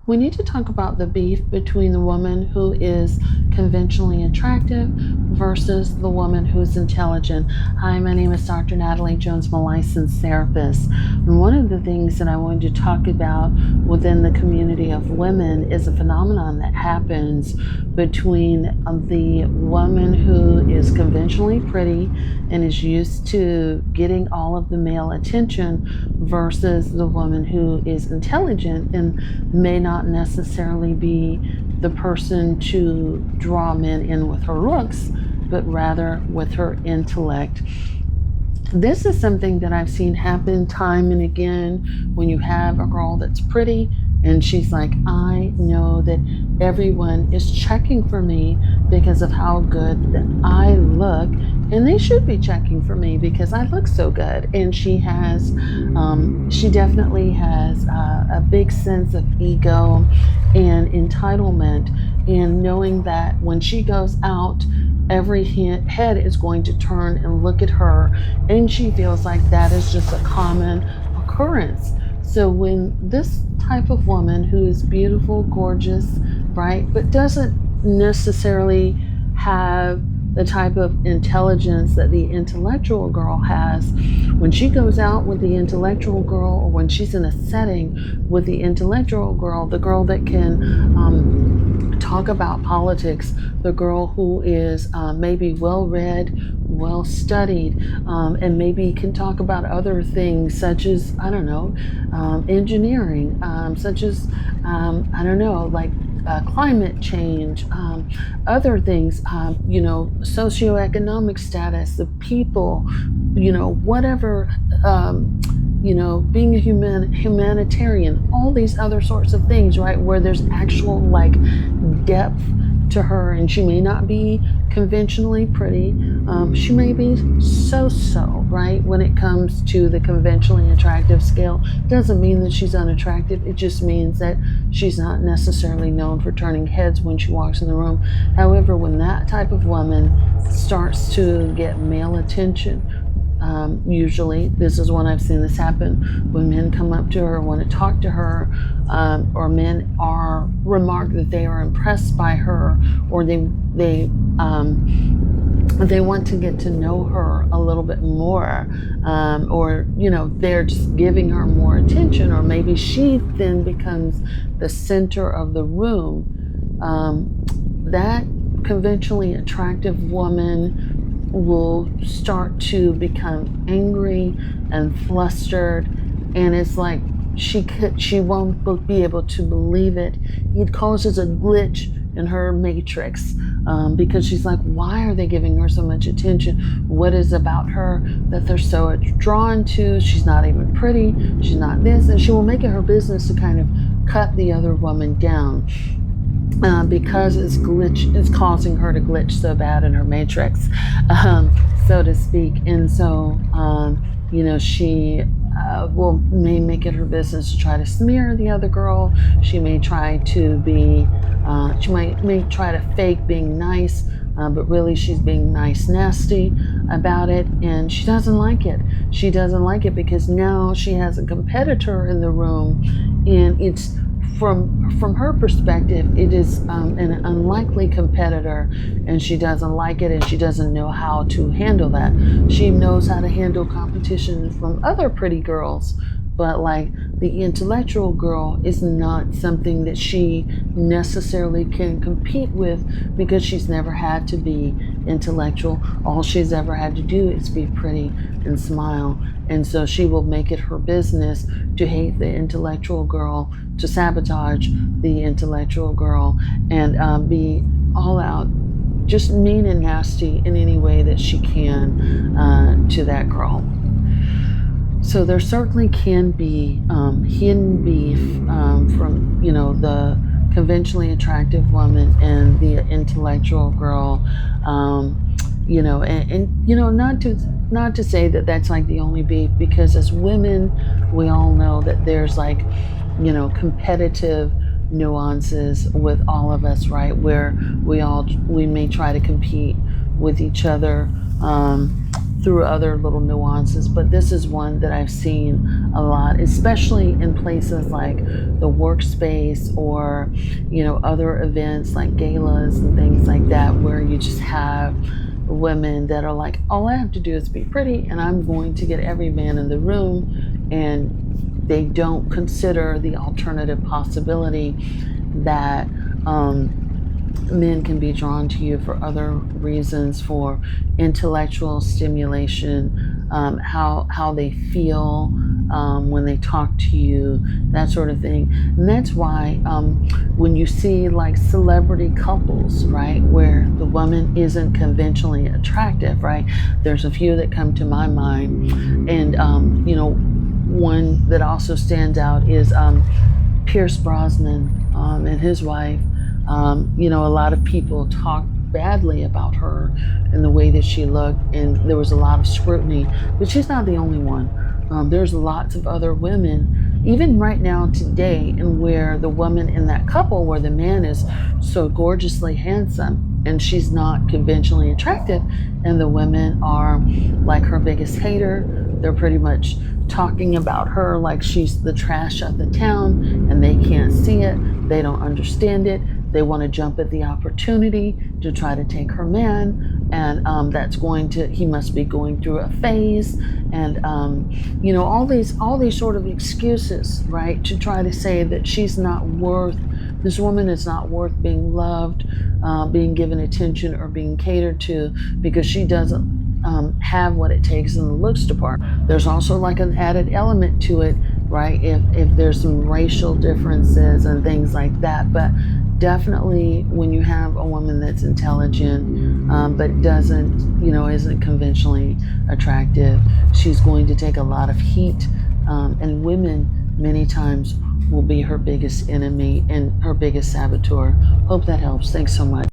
We need to talk about the beef between the woman who is conventionally attractive versus the woman who's intelligent. Hi, my name is Dr. Natalie Jones, I'm a licensed therapist. And one of the things that I wanted to talk about within the community of women is a phenomenon that happens between the woman who is conventionally pretty and is used to getting all of the male attention versus the woman who is intelligent and may not necessarily be the person to draw men in with her looks, but rather with her intellect. This is something that I've seen happen time and again when you have a girl that's pretty and she's like, I know that everyone is checking for me because of how good that I look, and they should be checking for me because I look so good. And she definitely has a big sense of ego and entitlement, and knowing that when she goes out, every head is going to turn and look at her, and she feels like that is just a common occurrence. So when this type of woman who is beautiful, gorgeous, right, but doesn't necessarily have the type of intelligence that the intellectual girl has, when she goes out with the intellectual girl, or when she's in a setting with the intellectual girl, the girl that can talk about politics, the girl who is maybe well read, well studied, and maybe can talk about other things such as, I don't know, engineering, such as, I don't know, like climate change, other things, socioeconomic status, the people, whatever, being a humanitarian, all these other sorts of things, right? Where there's actual like depth to her, and she may not be conventionally pretty. She may be so-so, right? When it comes to the conventionally attractive scale, doesn't mean that she's unattractive. It just means that she's not necessarily known for turning heads when she walks in the room. However, when that type of woman starts to get male attention, usually, this is when I've seen this happen, when men come up to her, want to talk to her, or men are remark that they are impressed by her, or they want to get to know her a little bit more, or they're just giving her more attention, or maybe she then becomes the center of the room. That conventionally attractive woman will start to become angry and flustered, and it's like she won't be able to believe it. It causes a glitch in her matrix, because she's like, why are they giving her so much attention? What is about her that they're so drawn to? She's not even pretty, she's not this, and she will make it her business to kind of cut the other woman down. Because it's causing her to glitch so bad in her matrix, so to speak. And so, she may make it her business to try to smear the other girl. She may try to be, may try to fake being nice, but really she's being nice nasty about it, and she doesn't like it. She doesn't like it because now she has a competitor in the room, and it's from her perspective, it is an unlikely competitor, and she doesn't like it, and she doesn't know how to handle that. She knows how to handle competition from other pretty girls, but like the intellectual girl is not something that she necessarily can compete with, because she's never had to be intellectual. All she's ever had to do is be pretty and smile. And so she will make it her business to hate the intellectual girl, to sabotage the intellectual girl, and be all out just mean and nasty in any way that she can to that girl. So there certainly can be hidden beef from the conventionally attractive woman and the intellectual girl, not to say that that's like the only beef, because as women we all know that there's like competitive nuances with all of us, right? Where we may try to compete with each other through other little nuances, but this is one that I've seen a lot, especially in places like the workspace or, other events like galas and things like that, where you just have women that are like, all I have to do is be pretty and I'm going to get every man in the room. And they don't consider the alternative possibility that men can be drawn to you for other reasons, for intellectual stimulation, how they feel when they talk to you, that sort of thing. And that's why when you see like celebrity couples, right, where the woman isn't conventionally attractive, right, there's a few that come to my mind. And one that also stands out is Pierce Brosnan and his wife. A lot of people talk badly about her and the way that she looked, and there was a lot of scrutiny, but she's not the only one. There's lots of other women, even right now today, and where the woman in that couple, where the man is so gorgeously handsome and she's not conventionally attractive, and the women are like her biggest hater. They're pretty much talking about her like she's the trash of the town, and they can't see it. They don't understand it. They want to jump at the opportunity to try to take her man, and he must be going through a phase, and all these sort of excuses, right, to try to say that this woman is not worth being loved, being given attention, or being catered to, because she doesn't have what it takes in the looks department. There's also like an added element to it, right? If there's some racial differences and things like that, but definitely when you have a woman that's intelligent, but isn't conventionally attractive, she's going to take a lot of heat, and women many times will be her biggest enemy and her biggest saboteur. Hope that helps. Thanks so much.